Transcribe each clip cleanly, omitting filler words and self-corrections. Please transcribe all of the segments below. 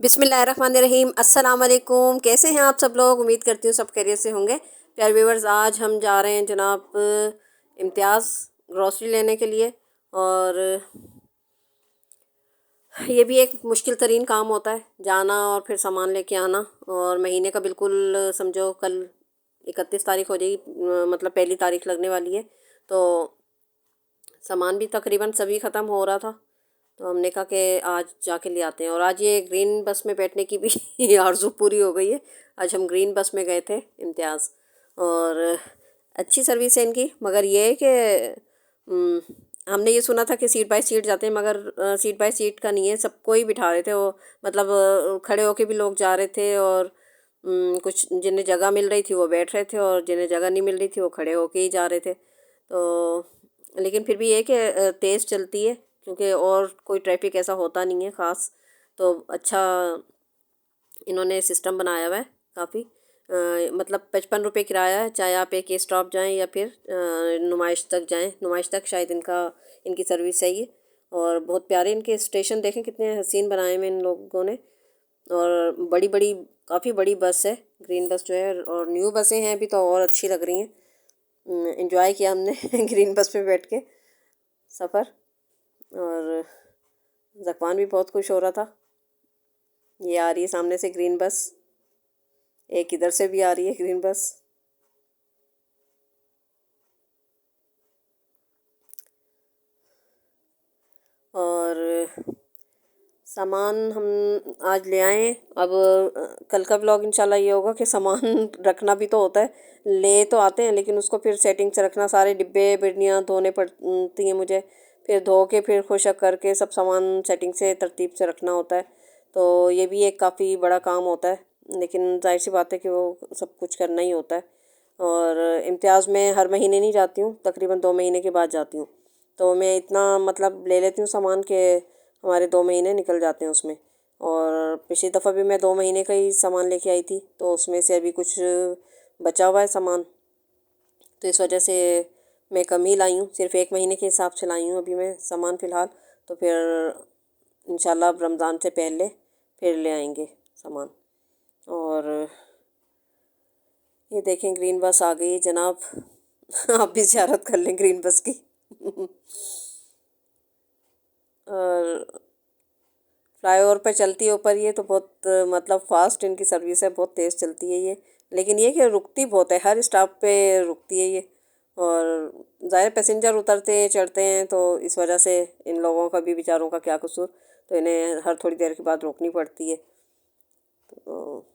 बिस्मिल्लाहिर्रहमानिर्रहीम। अस्सलाम वालेकुम। कैसे हैं आप सब लोग? उम्मीद करती हूँ सब खैरियत से होंगे। प्यारे व्यूवर्स, आज हम जा रहे हैं जनाब इम्तियाज़ ग्रॉसरी लेने के लिए। और ये भी एक मुश्किल तरीन काम होता है, जाना और फिर सामान लेके आना। और महीने का बिल्कुल समझो कल 31 तारीख हो जाएगी, मतलब पहली तारीख लगने वाली है। तो सामान भी तकरीबन सभी ख़त्म हो रहा था, तो हमने कहा कि आज जाके ले आते हैं। और आज ये ग्रीन बस में बैठने की भी आरज़ू पूरी हो गई है। आज हम ग्रीन बस में गए थे इम्तियाज़, और अच्छी सर्विस है इनकी। मगर ये है कि हमने ये सुना था कि सीट बाय सीट जाते हैं, मगर सीट बाय सीट का नहीं है, सबको ही बिठा रहे थे वो। मतलब खड़े होके भी लोग जा रहे थे, और कुछ जिन्हें जगह मिल रही थी वो बैठ रहे थे, और जिन्हें जगह नहीं मिल रही थी वो खड़े होके ही जा रहे थे। तो लेकिन फिर भी ये कि तेज़ चलती है, क्योंकि और कोई ट्रैफिक ऐसा होता नहीं है ख़ास। तो अच्छा इन्होंने सिस्टम बनाया हुआ है काफ़ी। मतलब 55 रुपये किराया है, चाहे आप एक स्टॉप जाएं या फिर नुमाइश तक जाएं। नुमाइश तक शायद इनकी सर्विस है ये। और बहुत प्यारे इनके स्टेशन देखें, कितने हसीन बनाए हुए इन लोगों ने। और बड़ी बड़ी काफ़ी बड़ी बस है ग्रीन बस जो है, और न्यू बसें हैं अभी तो और अच्छी लग रही हैं। एंजॉय किया हमने ग्रीन बस पे बैठ के सफ़र। और ज़कवान भी बहुत खुश हो रहा था। ये आ रही है सामने से ग्रीन बस, एक इधर से भी आ रही है ग्रीन बस। और सामान हम आज ले आए हैं। अब कल का ब्लॉग इंशाल्लाह ये होगा कि सामान रखना भी तो होता है। ले तो आते हैं लेकिन उसको फिर सेटिंग से रखना, सारे डिब्बे बिरनियाँ धोने पड़ती हैं मुझे। फिर धो के फिर खुशक करके सब सामान सेटिंग से तरतीब से रखना होता है। तो ये भी एक काफ़ी बड़ा काम होता है, लेकिन जाहिर सी बात है कि वो सब कुछ करना ही होता है। और इम्तियाज़ में हर महीने नहीं जाती हूँ, तकरीबन 2 महीने के बाद जाती हूँ। तो मैं इतना मतलब ले लेती हूँ सामान के हमारे 2 महीने निकल जाते हैं उसमें। और पिछली दफ़ा भी मैं 2 महीने का ही सामान लेके आई थी, तो उसमें से अभी कुछ बचा हुआ है सामान। तो इस वजह से मैं कम ही लाई हूँ, सिर्फ़ 1 महीने के हिसाब से लाई हूँ अभी मैं सामान फ़िलहाल। तो फिर इंशाल्लाह अब रमज़ान से पहले फिर ले आएंगे सामान। और ये देखें ग्रीन बस आ गई जनाब। आप भी ज़ियारत कर लें ग्रीन बस की। और फ्लाईओवर पर चलती है ऊपर ये, तो बहुत मतलब फ़ास्ट इनकी सर्विस है, बहुत तेज़ चलती है ये। लेकिन ये कि रुकती बहुत है, हर स्टॉप पे रुकती है ये। और ज़ाहिर पैसेंजर उतरते हैं चढ़ते हैं, तो इस वजह से इन लोगों का भी बेचारों का क्या कसूर, तो इन्हें हर थोड़ी देर के बाद रोकनी पड़ती है। तो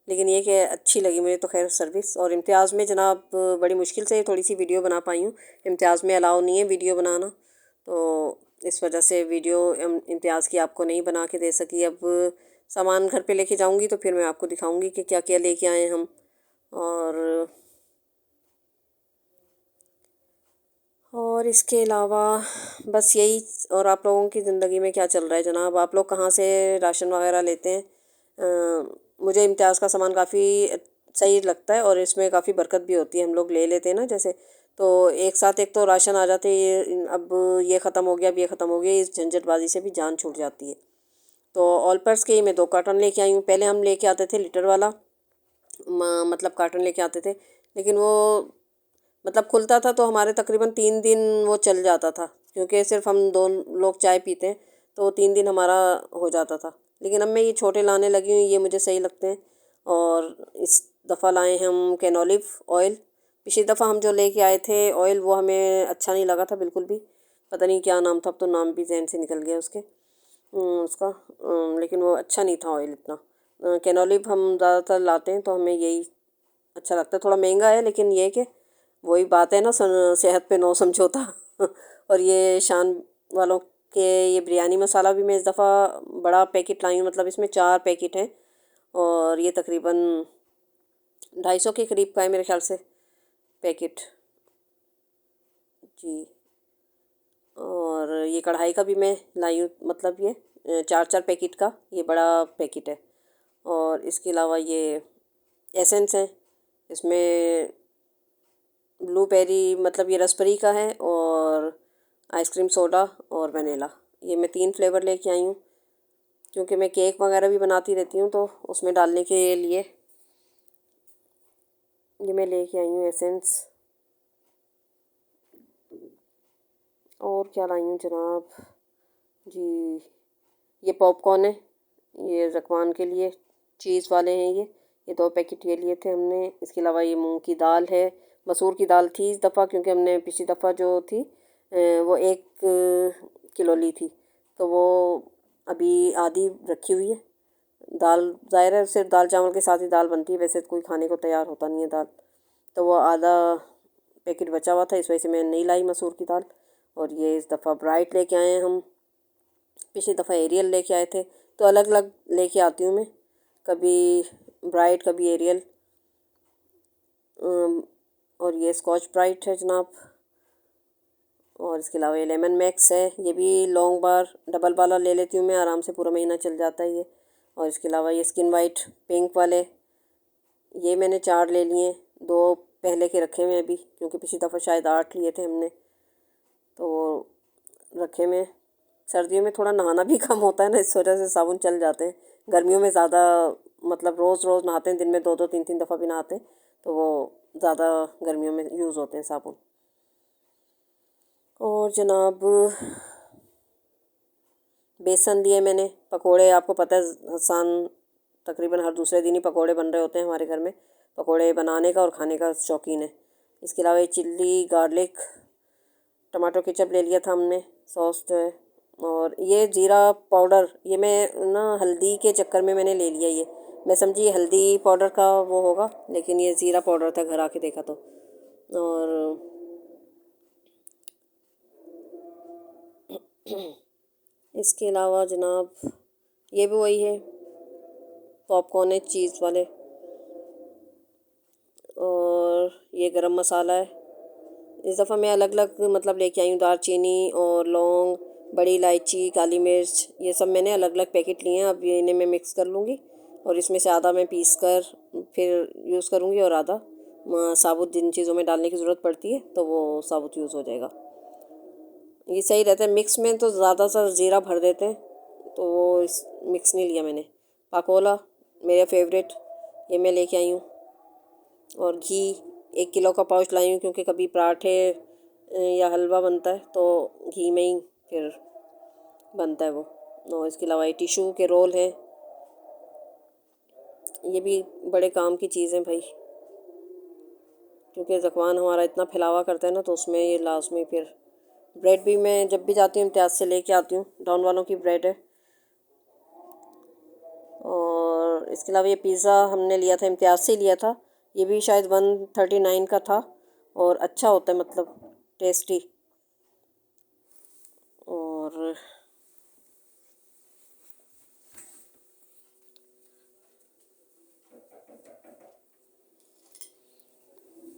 लेकिन ये कि अच्छी लगी मुझे तो खैर सर्विस। और इम्तियाज़ में जनाब बड़ी मुश्किल से थोड़ी सी वीडियो बना पाई हूँ। इम्तियाज़ में अलाउ नहीं है वीडियो बनाना, तो इस वजह से वीडियो इम्तियाज़ की आपको नहीं बना के दे सकी। अब सामान घर पे लेके जाऊँगी तो फिर मैं आपको दिखाऊँगी कि क्या क्या लेके आए हम। और इसके अलावा बस यही। और आप लोगों की ज़िंदगी में क्या चल रहा है जनाब? आप लोग कहाँ से राशन वगैरह लेते हैं? मुझे इम्तियाज़ का सामान काफ़ी सही लगता है, और इसमें काफ़ी बरकत भी होती है। हम लोग ले लेते हैं ना जैसे, तो एक साथ एक तो राशन आ जाते हैं, ये अब ये ख़त्म हो गया, अब ये ख़त्म हो गया, इस झंझटबाजी से भी जान छूट जाती है। तो ऑलपर्स के ही मैं 2 कार्टन लेके आई हूँ। पहले हम लेके आते थे लीटर वाला, मतलब कार्टन लेके आते थे, लेकिन वो मतलब खुलता था तो हमारे तकरीबन 3 दिन वो चल जाता था, क्योंकि सिर्फ हम 2 लोग चाय पीते हैं, तो 3 दिन हमारा हो जाता था। लेकिन अब मैं ये छोटे लाने लगी हूँ, ये मुझे सही लगते हैं। और इस दफ़ा लाए हैं हम कैनोलिव ऑयल। पिछली दफ़ा हम जो लेके आए थे ऑयल, वो हमें अच्छा नहीं लगा था बिल्कुल भी। पता नहीं क्या नाम था, अब तो नाम भी जहन से निकल गया उसका। लेकिन वो अच्छा नहीं था ऑयल इतना। कैनोलिव हम ज़्यादातर लाते हैं, तो हमें यही अच्छा लगता है। थोड़ा महंगा है, लेकिन ये है कि वही बात है ना, सेहत पे नो समझौता। और ये शान वालों के ये बिरयानी मसाला भी मैं इस दफ़ा बड़ा पैकेट लाई हूँ, मतलब इसमें 4 पैकेट हैं। और ये तकरीबन 250 के करीब का है मेरे ख्याल से पैकेट जी। और ये कढ़ाई का भी मैं लाई हूँ, मतलब ये 4 4 पैकेट का ये बड़ा पैकेट है। और इसके अलावा ये एसेंस है, इसमें ब्लूबेरी मतलब ये रसबेरी का है, और आइसक्रीम सोडा और वनीला, ये मैं 3 फ्लेवर लेके आई हूँ। क्योंकि मैं केक वगैरह भी बनाती रहती हूँ, तो उसमें डालने के लिए ये मैं लेके आई हूँ एसेंस। और क्या लाई हूँ जनाब जी, ये पॉपकॉर्न है, ये ज़कवान के लिए चीज़ वाले हैं। ये 2 पैकेट ये लिए थे हमने। इसके अलावा ये मूंग की दाल है, मसूर की दाल थी इस दफ़ा, क्योंकि हमने पिछली दफ़ा जो थी वो 1 किलो ली थी, तो वो अभी आधी रखी हुई है। दाल ज़ाहिर है सिर्फ दाल चावल के साथ ही दाल बनती है, वैसे कोई खाने को तैयार होता नहीं है दाल, तो वो आधा पैकेट बचा हुआ था, इस वजह से मैं नहीं लाई मसूर की दाल। और ये इस दफ़ा ब्राइट लेके आए हैं हम, पिछली दफ़ा एरियल लेके आए थे, तो अलग अलग लेके आती हूँ मैं, कभी ब्राइट कभी एरियल। और ये स्कॉच ब्राइट है जनाब। और इसके अलावा ये लेमन मैक्स है, ये भी लॉन्ग बार डबल वाला ले लेती हूँ मैं, आराम से पूरा महीना चल जाता है ये। और इसके अलावा ये स्किन वाइट पिंक वाले, ये मैंने 4 ले लिए, 2 पहले के रखे हुए अभी, क्योंकि पिछली दफ़ा शायद 8 लिए थे हमने, तो वो रखे में। सर्दियों में थोड़ा नहाना भी कम होता है ना, इस वजह से साबुन चल जाते हैं। गर्मियों में ज़्यादा मतलब रोज़ रोज़ नहाते हैं, दिन में 2-2 3-3 दफ़ा भी नहाते हैं, तो वो ज़्यादा गर्मियों में यूज़ होते हैं साबुन। और जनाब बेसन लिए मैंने, पकोड़े आपको पता है हसान तकरीबन हर दूसरे दिन ही पकोड़े बन रहे होते हैं हमारे घर में, पकोड़े बनाने का और खाने का शौकीन है। इसके अलावा ये चिल्ली गार्लिक टमाटो केचप ले लिया था हमने, सॉस जो है। और ये ज़ीरा पाउडर, ये मैं ना हल्दी के चक्कर में मैंने ले लिया, ये मैं समझी ये हल्दी पाउडर का वो होगा, लेकिन ये ज़ीरा पाउडर था, घर आके देखा तो। और इसके अलावा जनाब ये भी वही है, पॉपकॉर्न है चीज़ वाले। और ये गरम मसाला है, इस दफ़ा मैं अलग अलग मतलब लेके आई हूँ, दालचीनी और लौंग, बड़ी इलायची, काली मिर्च, ये सब मैंने अलग अलग पैकेट लिए हैं। अब ये इन्हें मैं मिक्स कर लूँगी, और इसमें से आधा मैं पीस कर फिर यूज़ करूँगी, और आधा साबुत जिन चीज़ों में डालने की ज़रूरत पड़ती है तो वो साबुत यूज़ हो जाएगा। ये सही रहता है मिक्स में, तो ज़्यादा सा ज़ीरा भर देते हैं, तो वो इस मिक्स नहीं लिया मैंने। पाकोला मेरा फेवरेट, ये मैं लेके आई हूँ। और घी 1 किलो का पाउच लाई हूँ, क्योंकि कभी पराठे या हलवा बनता है तो घी में ही फिर बनता है वो। और इसके अलावा ये टिशू के रोल हैं, ये भी बड़े काम की चीज़ हैं भाई, क्योंकि ज़ुकाम हमारा इतना फैलावा करता है ना, तो उसमें ये लाजमी। फिर ब्रेड भी मैं जब भी जाती हूँ इम्तियाज़ से लेके आती हूँ, डाउन वालों की ब्रेड है। और इसके अलावा ये पिज़्ज़ा हमने लिया था, इम्तियाज़ से ही लिया था, ये भी शायद 139 का था, और अच्छा होता है मतलब टेस्टी। और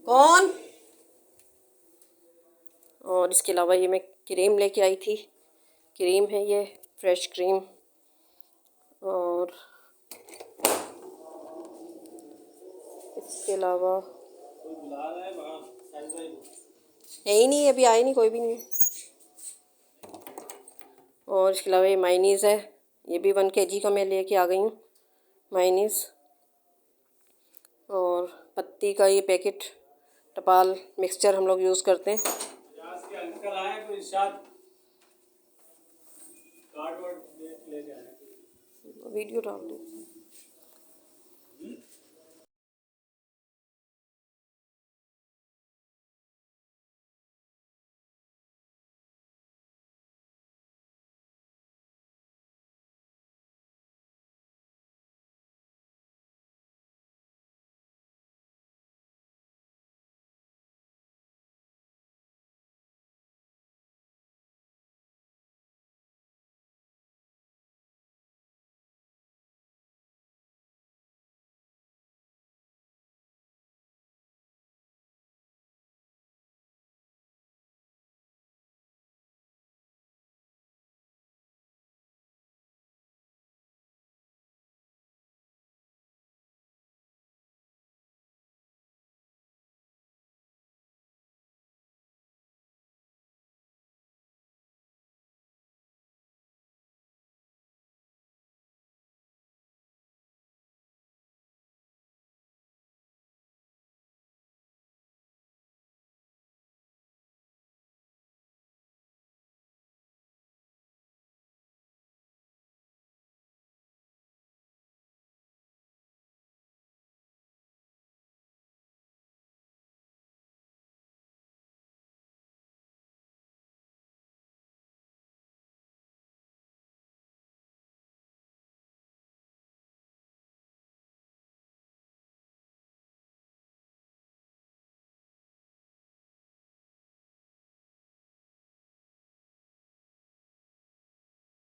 कौन, और इसके अलावा ये मैं क्रीम लेके आई थी, क्रीम है ये फ्रेश क्रीम। और इसके अलावा है ही नहीं, अभी आए नहीं, कोई भी नहीं। और इसके अलावा ये मायनीज़ है, ये भी 1 kg का मैं लेके आ गई हूँ मायनीज़। और पत्ती का ये पैकेट टपाल मिक्सचर हम लोग यूज़ करते हैं। वीडियो डाल दो।